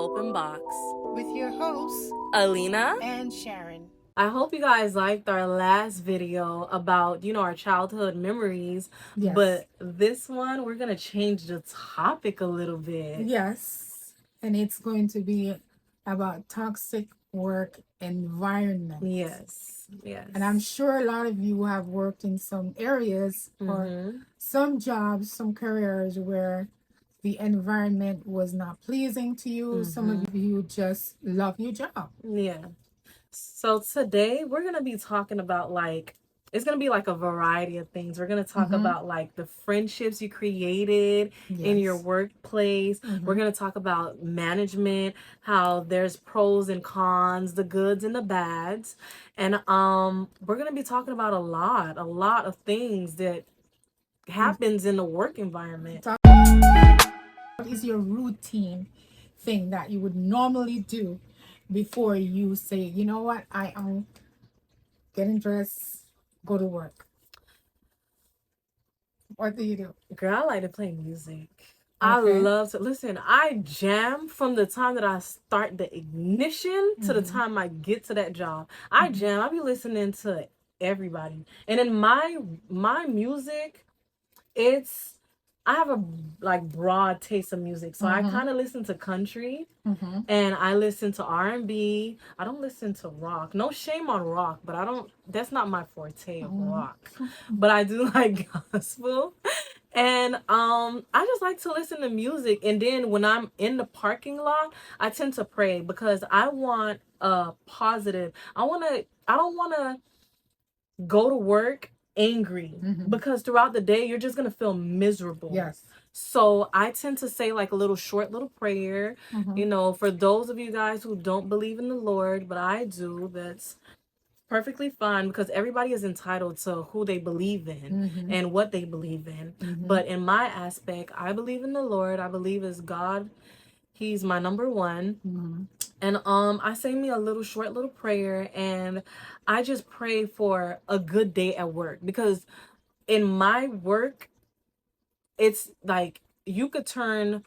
Open Box with your hosts, Alina and Sharon. I hope you guys liked our last video about, our childhood memories. Yes. But this one, we're going to change the topic a little bit. Yes. And it's going to be about toxic work environment. Yes. And I'm sure a lot of you have worked in some areas or some jobs, some careers where the environment was not pleasing to you. Some of you just love your job. Yeah. So today we're going to be talking about it's going to be like a variety of things. We're going to talk about like the friendships you created in your workplace. We're going to talk about management, how there's pros and cons, the goods and the bads. And we're going to be talking about a lot of things that happens in the work environment. What is your routine thing that you would normally do before you say, you know what, I am getting dressed, go to work? What do you do? Girl, I like to play music. I love to listen. I jam from the time that I start the ignition to the time I get to that job. I jam. I be listening to everybody. And in my music, I have a broad taste of music. So I kind of listen to country and I listen to R&B. I don't listen to rock. No shame on rock, but that's not my forte of rock. But I do like gospel. And I just like to listen to music. And then when I'm in the parking lot, I tend to pray because I want a positive. I don't want to go to work angry because throughout the day you're just gonna feel miserable. Yes. So I tend to say like a little prayer, for those of you guys who don't believe in the Lord, but I do. That's perfectly fine because everybody is entitled to who they believe in and what they believe in. But in my aspect, I believe in the Lord. I believe as God. He's my number one. And I say me a short little prayer, and I just pray for a good day at work, because in my work, it's like you could turn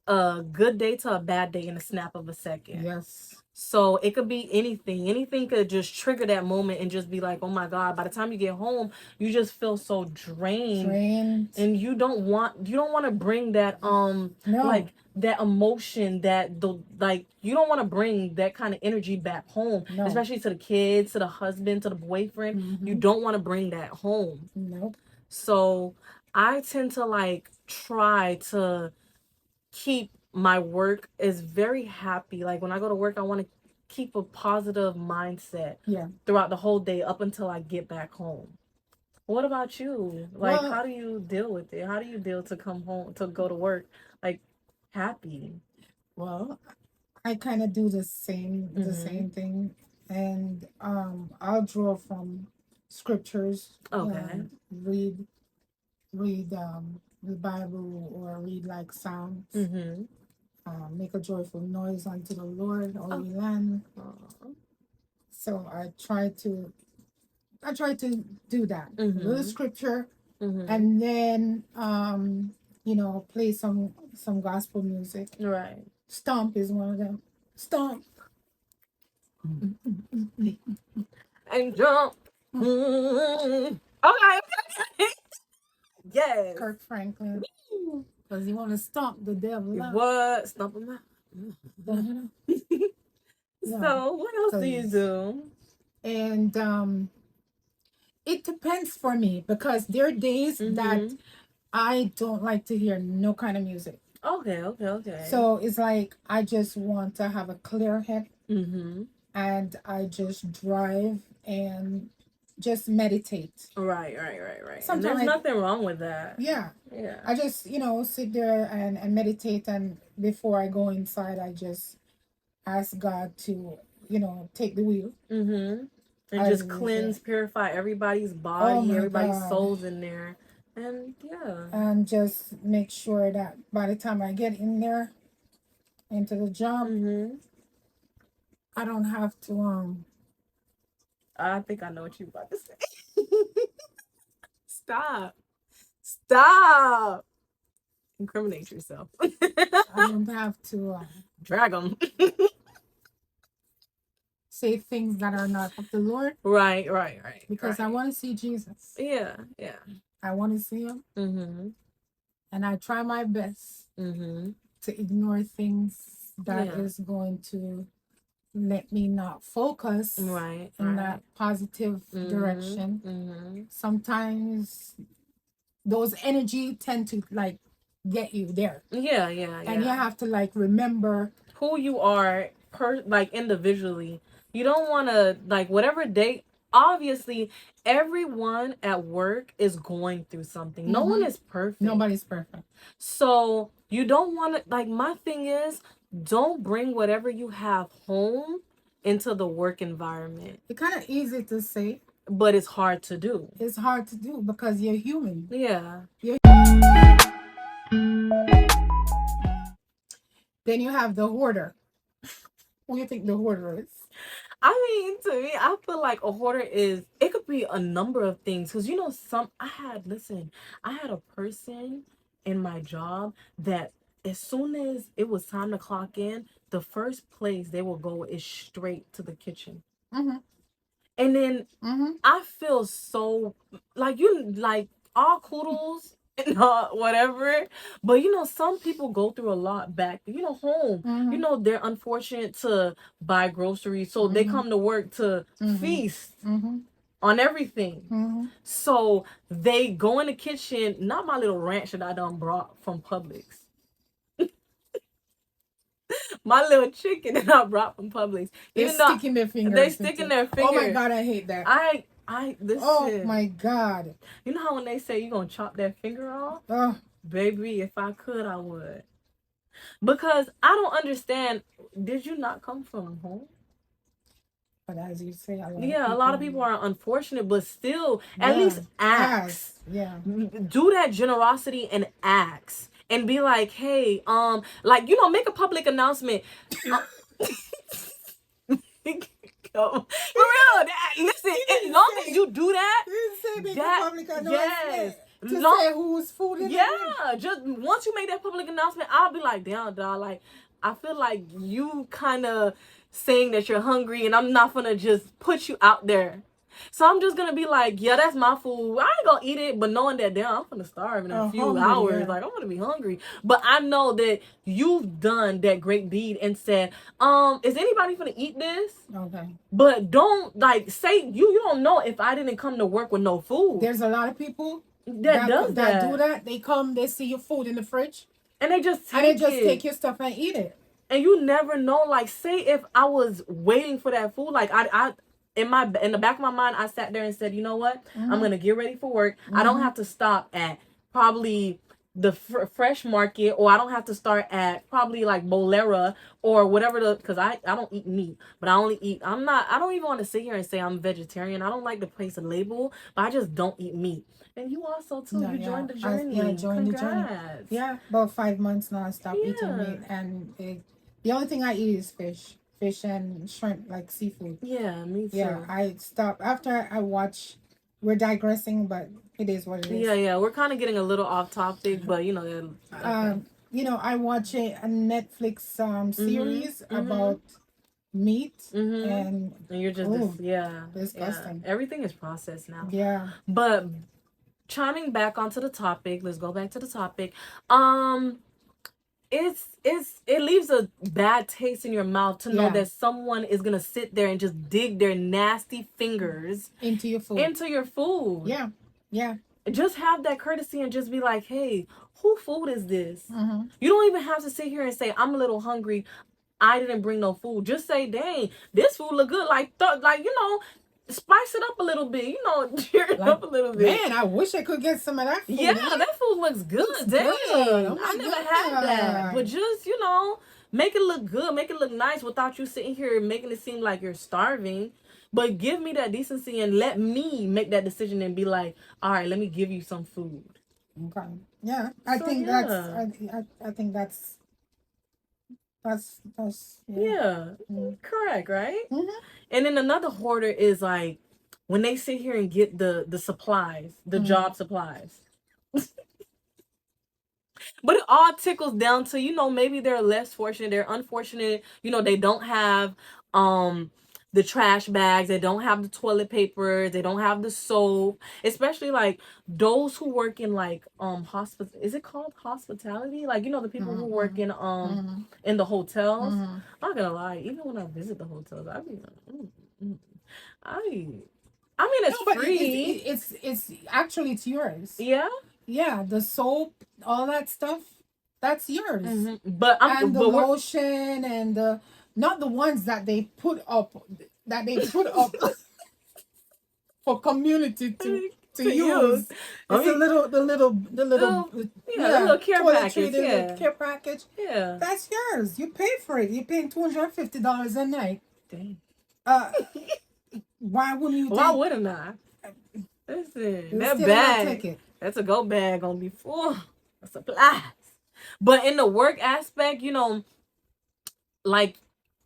a good day to a bad day in a snap of a second. Yes. So it could be anything. Anything could just trigger that moment and just be like, oh my God, by the time you get home, you just feel so drained. And you don't want to bring that that emotion, you don't want to bring that kind of energy back home, especially to the kids, to the husband, to the boyfriend. You don't want to bring that home. Nope. So I tend to try to keep my work is very happy. Like when I go to work, I want to keep a positive mindset throughout the whole day up until I get back home. What about you? How do you deal with it? How do you deal to come home, to go to work happy? Well, I kind of do the same thing, and I'll draw from scriptures. Okay. Read the Bible, or read like Psalms. Make a joyful noise unto the Lord, all ye land. So I try to do that. Little scripture, and then play some gospel music. Right. Stomp is one of them. Stomp. And jump. Okay. Yes. Kirk Franklin. Because you want to stomp the devil out. What? Stomp him out. So what else do you do? And it depends for me, because there are days that I don't like to hear no kind of music. Okay. So it's like I just want to have a clear head, and I just drive and just meditate. Right. And there's nothing wrong with that. Yeah. I just sit there and meditate, and before I go inside, I just ask God to take the wheel. And just cleanse, purify everybody's body, everybody's soul's in there. And and just make sure that by the time I get in there into the job, I don't have to I think I know what you're about to say. Stop. Incriminate yourself. I don't have to drag them. Say things that are not of the Lord. Right. Because I want to see Jesus. Yeah. I want to see him. Mm-hmm. And I try my best to ignore things that is going to let me not focus in that positive direction. Sometimes those energy tend to like get you there. Yeah. And you have to like remember who you are like individually. You don't want to like whatever day. Obviously, everyone at work is going through something. No one is perfect. Nobody's perfect. So you don't want to like. My thing is, don't bring whatever you have home into the work environment. It's kind of easy to say, but it's hard to do. It's hard to do because you're human. Yeah. Then you have the hoarder. What do you think the hoarder is? I mean, to me, I feel like a hoarder it could be a number of things. Because, I had a person in my job that as soon as it was time to clock in, the first place they will go is straight to the kitchen. And then I feel so, all kudos and whatever. But, some people go through a lot back, home. They're unfortunate to buy groceries. So they come to work to feast on everything. So they go in the kitchen, not my little ranch that I done brought from Publix. My little chicken that I brought from Publix. They're sticking their fingers. They sticking their fingers. Oh my God, I hate that. Listen. Oh my God. You know how when they say you're gonna chop that finger off? Baby, if I could, I would. Because I don't understand. Did you not come from home? But as you say, a lot of people are unfortunate, but still, at least ask. Yeah. Do that generosity and ask. And be like, hey, make a public announcement. For real, listen, as long as you do that, yes. To say whose food it is. Just once you make that public announcement, I'll be like, damn, dog, like, I feel like you kind of saying that you're hungry, and I'm not gonna just put you out there. So I'm just gonna be like, yeah, that's my food. I ain't gonna eat it, but knowing that, damn, I'm gonna starve in a few hours. Yeah. Like, I'm gonna be hungry. But I know that you've done that great deed and said, is anybody gonna eat this? Okay. But don't say you don't know if I didn't come to work with no food. There's a lot of people that do that. They come, they see your food in the fridge, and they just take your stuff and eat it. And you never know. Like, say if I was waiting for that food, like I in the back of my mind, I sat there and said, you know what? I'm gonna get ready for work. I don't have to stop at probably the fresh market, or I don't have to start at probably like Bolera or whatever because I don't eat meat, but I don't even want to sit here and say I'm vegetarian. I don't like to place a label, but I just don't eat meat. And you also too, you joined the journey. Joined the journey. Yeah, about 5 months now I stopped eating meat, and the only thing I eat is fish and shrimp, like seafood. Yeah, me too. Yeah, I stopped after I watch. We're digressing, but it is what it is. Yeah, we're kind of getting a little off topic, but I watch a Netflix series about meat, and you're just disgusting. Yeah. Everything is processed now. Yeah, but chiming back onto the topic, let's go back to the topic. It leaves a bad taste in your mouth to know that someone is gonna sit there and just dig their nasty fingers into your food. Yeah. Just have that courtesy and just be like, hey, who food is this? You don't even have to sit here and say, I'm a little hungry, I didn't bring no food. Just say, dang, this food look good. Spice it up a little bit, cheer it up a little bit. Man, I wish I could get some of that food. Yeah, that food looks good. Damn. Oh, I never had that. But just, make it look good, make it look nice without you sitting here making it seem like you're starving. But give me that decency and let me make that decision and be like, all right, let me give you some food. Okay. Yeah. I think that's correct, right? And then another hoarder is like when they sit here and get the supplies, the job supplies. But it all tickles down to, maybe they're less fortunate, they're unfortunate, they don't have the trash bags, they don't have the toilet paper, they don't have the soap, especially like those who work in like hospital, is it called hospitality? Like, the people who work in the hotels. I'm not gonna lie, even when I visit the hotels, I be like, I mean, it's but free. it's actually it's yours. Yeah. Yeah, the soap, all that stuff, that's yours. But and the lotion and the not the ones that they put up for community to use. It's the little care package. The little care package. Yeah. That's yours. You pay for it. You're paying $250 a night. Dang. Why wouldn't you? Why wouldn't I? Listen, that bag. That's a go bag gonna be full of supplies. But in the work aspect,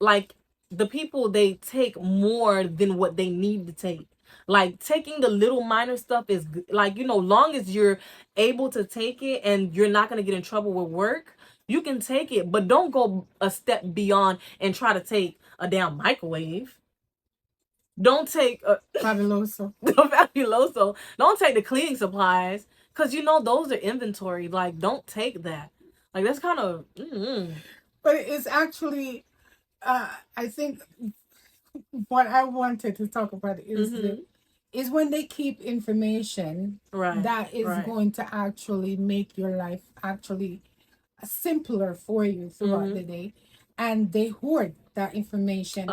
like the people, they take more than what they need to take. Like taking the little minor stuff is like, long as you're able to take it and you're not going to get in trouble with work, you can take it, but don't go a step beyond and try to take a damn microwave. Don't take Fabuloso. Fabuloso. Don't take the cleaning supplies, because those are inventory. Like, don't take that. Like, that's kind of But it's actually I think what I wanted to talk about is when they keep information that is going to actually make your life actually simpler for you throughout the day, and they hoard that information.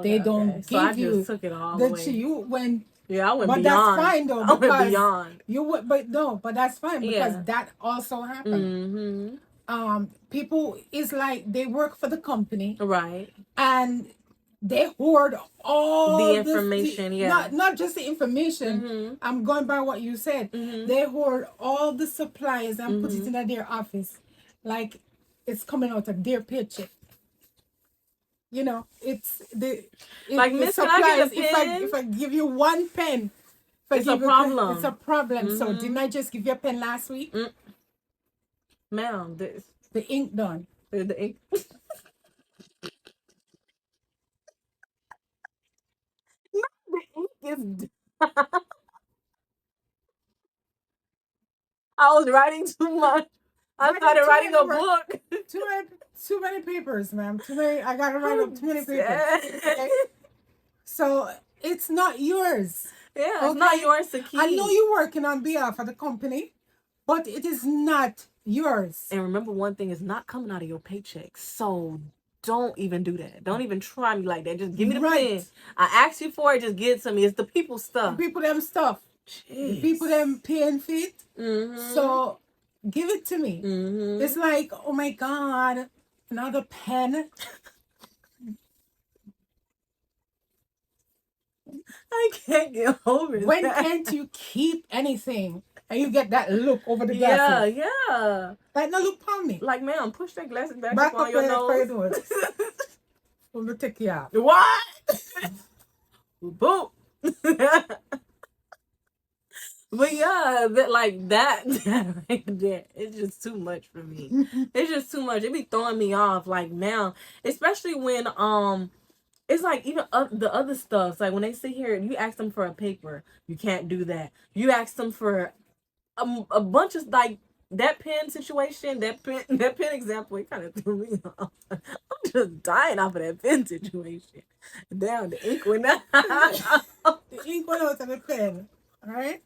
They don't give you took it all the away. I went beyond. That's fine though, because I went beyond. But that's fine because that also happened. People is like they work for the company, right, and they hoard all the information. Not just the information. I'm going by what you said. They hoard all the supplies and put it in their office, like it's coming out of their paycheck. It's like, Miss, can I get a pen? If I give you one pen, it's a problem. It's a problem. So didn't I just give you a pen last week? Ma'am, the ink done. The ink. The ink is done. I was writing too much. I started writing a book. Too many papers, ma'am. I gotta write up too many papers. Okay? So it's not yours. Yeah, it's not yours to keep. I know you're working on behalf of the company, but it is not yours. And remember, one thing is not coming out of your paycheck. So don't even do that. Don't even try me like that. Just give me the pen. I asked you for it. Just give it to me. It's the people stuff. The people them stuff. Jeez. The people them paying feet. So give it to me. It's like, oh my God, another pen. I can't get over When can't you keep anything? And you get that look over the glasses. Yeah. Like, no, look on me. Like, ma'am, push that glasses back up on your nose. I'm going to take you out. What? Boop. But yeah, that right there, it's just too much for me. It's just too much. It be throwing me off. Like, now, especially when it's like even the other stuff. Like when they sit here, you ask them for a paper, you can't do that. You ask them for a bunch of like that pen situation, that pen example. It kind of threw me off. I'm just dying off of that pen situation. Damn, the ink went out. The ink went out of the pen. All right.